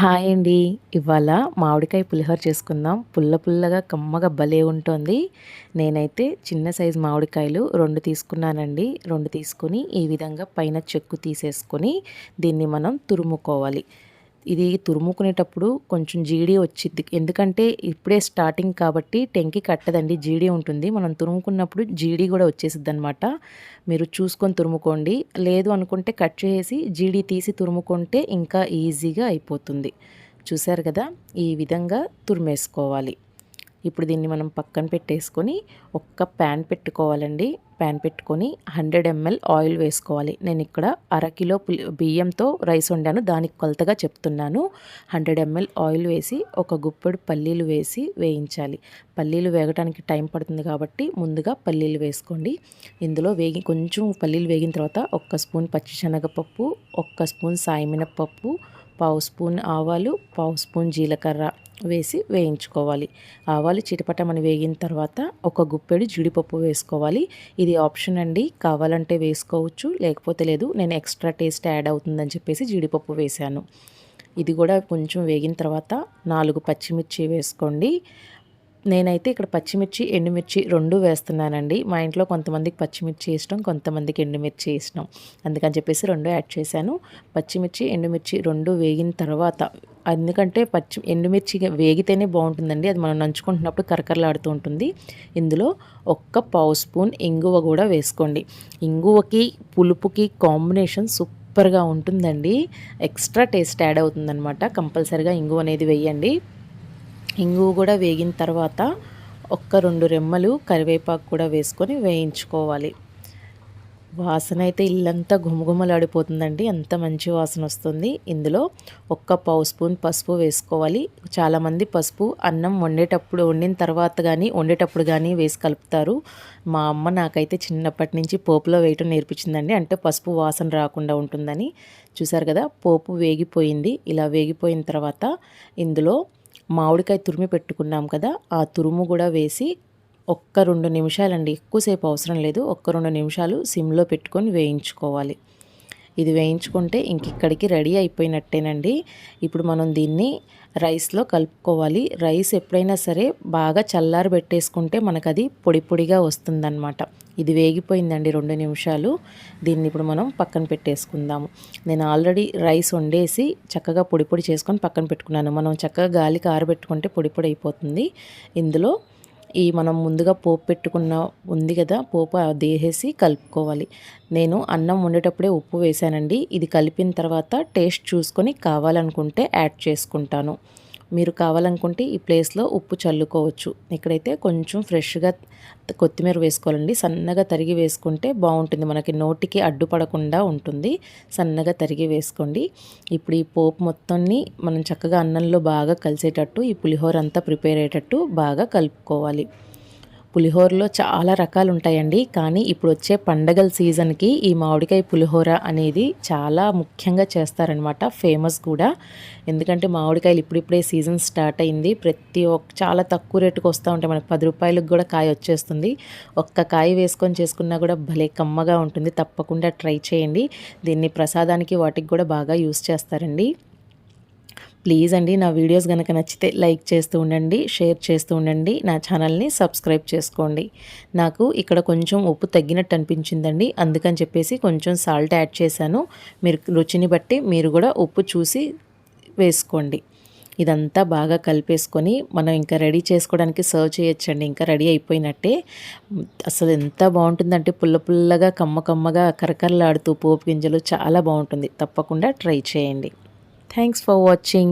Hi అండి. ఇవాళ మామిడికాయ పులిహోర చేసుకుందాం. పుల్ల పుల్లగా, కమ్మగా భలే ఉంటోంది. నేనైతే చిన్న సైజు మామిడికాయలు 2 తీసుకున్నానండి. 2 తీసుకొని ఈ విధంగా పైన చెక్కు తీసేసుకొని దీన్ని మనం తురుముకోవాలి. ఇది తురుముకునేటప్పుడు కొంచెం జీడి వచ్చిద్ది. ఎందుకంటే ఇప్పుడే స్టార్టింగ్ కాబట్టి టెంకి కట్టదండి, జీడి ఉంటుంది. మనం తురుముకున్నప్పుడు జీడి కూడా వచ్చేసిద్దనమాట. మీరు చూసుకొని తురుముకోండి. లేదు అనుకుంటే కట్ చేసి జీడి తీసి తురుముకుంటే ఇంకా ఈజీగా అయిపోతుంది. చూసారు కదా, ఈ విధంగా తురిమేసుకోవాలి. ఇప్పుడు దీన్ని మనం పక్కన పెట్టేసుకొని ఒక్క ప్యాన్ పెట్టుకోవాలండి. ప్యాన్ పెట్టుకొని 100 ml ఆయిల్ వేసుకోవాలి. నేను ఇక్కడ అరకిలో బియ్యంతో రైస్ వండాను, దానికి కొలతగా చెప్తున్నాను. 100 ml ఆయిల్ వేసి ఒక గుప్పెడు పల్లీలు వేసి వేయించాలి. పల్లీలు వేగడానికి టైం పడుతుంది కాబట్టి ముందుగా పల్లీలు వేసుకోండి. ఇందులో కొంచెం పల్లీలు వేగిన తర్వాత 1 స్పూన్ పచ్చిశనగపప్పు, 1 స్పూన్ సాయిమినపప్పు, 1/2 స్పూన్ ఆవాలు, 1/2 స్పూన్ జీలకర్ర వేసి వేయించుకోవాలి. ఆవాలు చిటపటమని వేగిన తర్వాత ఒక గుప్పెడు జీడిపప్పు వేసుకోవాలి. ఇది ఆప్షన్ అండి, కావాలంటే వేసుకోవచ్చు, లేకపోతే లేదు. నేను ఎక్స్ట్రా టేస్ట్ యాడ్ అవుతుందని చెప్పేసి జీడిపప్పు వేశాను. ఇది కూడా కొంచెం వేగిన తర్వాత 4 పచ్చిమిర్చి వేసుకోండి. నేనైతే ఇక్కడ పచ్చిమిర్చి, ఎండుమిర్చి 2 వేస్తున్నానండి. మా ఇంట్లో కొంతమందికి పచ్చిమిర్చి ఇష్టం, కొంతమందికి ఎండుమిర్చి ఇష్టం. అందుకని చెప్పేసి 2 యాడ్ చేశాను. పచ్చిమిర్చి, ఎండుమిర్చి 2 వేగిన తర్వాత, ఎందుకంటే ఎండుమిర్చి వేగితేనే బాగుంటుందండి, అది మనం నంచుకుంటున్నప్పుడు కరకరలాడుతూ ఉంటుంది. ఇందులో 1/2 స్పూన్ ఇంగువ కూడా వేసుకోండి. ఇంగువకి పులుపుకి కాంబినేషన్ సూపర్గా ఉంటుందండి. ఎక్స్ట్రా టేస్ట్ యాడ్ అవుతుందన్నమాట. కంపల్సరిగా ఇంగువ అనేది వేయండి. ఇంగువ కూడా వేగిన తర్వాత 2 రెమ్మలు కరివేపాకు కూడా వేసుకొని వేయించుకోవాలి. వాసన అయితే ఇల్లంతా గుమగుమలాడిపోతుందండి, అంత మంచి వాసన వస్తుంది. ఇందులో 1/2 స్పూన్ పసుపు వేసుకోవాలి. చాలామంది పసుపు అన్నం వండిన తర్వాత కానీ వండేటప్పుడు కానీ వేసి కలుపుతారు. మా అమ్మ నాకైతే చిన్నప్పటి నుంచి పోపులో వేయటం నేర్పించిందండి, అంటే పసుపు వాసన రాకుండా ఉంటుందని. చూసారు కదా, పోపు వేగిపోయింది. ఇలా వేగిపోయిన తర్వాత ఇందులో మామిడికాయ తురిమి పెట్టుకున్నాం కదా, ఆ తురుము కూడా వేసి 2 నిమిషాలండి, ఎక్కువసేపు అవసరం లేదు, 2 నిమిషాలు సిమ్లో పెట్టుకొని వేయించుకోవాలి. ఇది వేయించుకుంటే ఇక్కడికి రెడీ అయిపోయినట్టేనండి. ఇప్పుడు మనం దీన్ని రైస్లో కలుపుకోవాలి. రైస్ ఎప్పుడైనా సరే బాగా చల్లారి పెట్టేసుకుంటే మనకు అది పొడి పొడిగా వస్తుందన్నమాట. ఇది వేగిపోయిందండి 2 నిమిషాలు. దీన్ని ఇప్పుడు మనం పక్కన పెట్టేసుకుందాము. నేను ఆల్రెడీ రైస్ వండేసి చక్కగా పొడి పొడి చేసుకొని పక్కన పెట్టుకున్నాను. మనం చక్కగా గాలికి ఆరబెట్టుకుంటే పొడి పొడి అయిపోతుంది. ఇందులో మనం ముందుగా పోపు పెట్టుకున్న ఉంది కదా, పోపు అది వేసి కలుపుకోవాలి. నేను అన్నం వండేటప్పుడే ఉప్పు వేసానండి. ఇది కలిపిన తర్వాత టేస్ట్ చూసుకొని కావాలనుకుంటే యాడ్ చేసుకుంటాను. మీరు కావాలనుకుంటే ఈ ప్లేస్లో ఉప్పు చల్లుకోవచ్చు. ఇక్కడైతే కొంచెం ఫ్రెష్గా కొత్తిమీర వేసుకోవాలండి. సన్నగా తరిగి వేసుకుంటే బాగుంటుంది, మనకి నోటికి అడ్డుపడకుండా ఉంటుంది. సన్నగా తరిగి వేసుకోండి. ఇప్పుడు ఈ పోపు మొత్తాన్ని మనం చక్కగా అన్నంలో బాగా కలిసేటట్టు, ఈ పులిహోర అంతా ప్రిపేర్ అయ్యేటట్టు బాగా కలుపుకోవాలి. పులిహోరలో చాలా రకాలు ఉంటాయండి, కానీ ఇప్పుడు వచ్చే పండగల సీజన్కి ఈ మామిడికాయ పులిహోర అనేది చాలా ముఖ్యంగా చేస్తారనమాట, ఫేమస్ కూడా. ఎందుకంటే మామిడికాయలు ఇప్పుడిప్పుడే సీజన్ స్టార్ట్ అయింది. చాలా తక్కువ రేటుకు వస్తూ ఉంటాయి, మనకు 10 రూపాయలకు కూడా కాయ వచ్చేస్తుంది. ఒక్క కాయ వేసుకొని చేసుకున్నా కూడా భలే కమ్మగా ఉంటుంది. తప్పకుండా ట్రై చేయండి. దీన్ని ప్రసాదానికి వాటికి కూడా బాగా యూస్ చేస్తారండి. ప్లీజ్ అండి, నా వీడియోస్ కనుక నచ్చితే లైక్ చేస్తూ ఉండండి, షేర్ చేస్తూ ఉండండి, నా ఛానల్ని సబ్స్క్రైబ్ చేసుకోండి. నాకు ఇక్కడ కొంచెం ఉప్పు తగ్గినట్టు అనిపించిందండి, అందుకని చెప్పేసి కొంచెం సాల్ట్ యాడ్ చేశాను. మీరు రుచిని బట్టి మీరు కూడా ఉప్పు చూసి వేసుకోండి. ఇదంతా బాగా కలిపేసుకొని మనం ఇంకా రెడీ చేసుకోవడానికి సర్వ్ చేయొచ్చండి. ఇంకా రెడీ అయిపోయినట్టే. అసలు ఎంత బాగుంటుందంటే పుల్ల పుల్లగా, కమ్మ కమ్మగా, కరకరలాడుతూ పోపు గింజలు చాలా బాగుంటుంది. తప్పకుండా ట్రై చేయండి. Thanks for watching.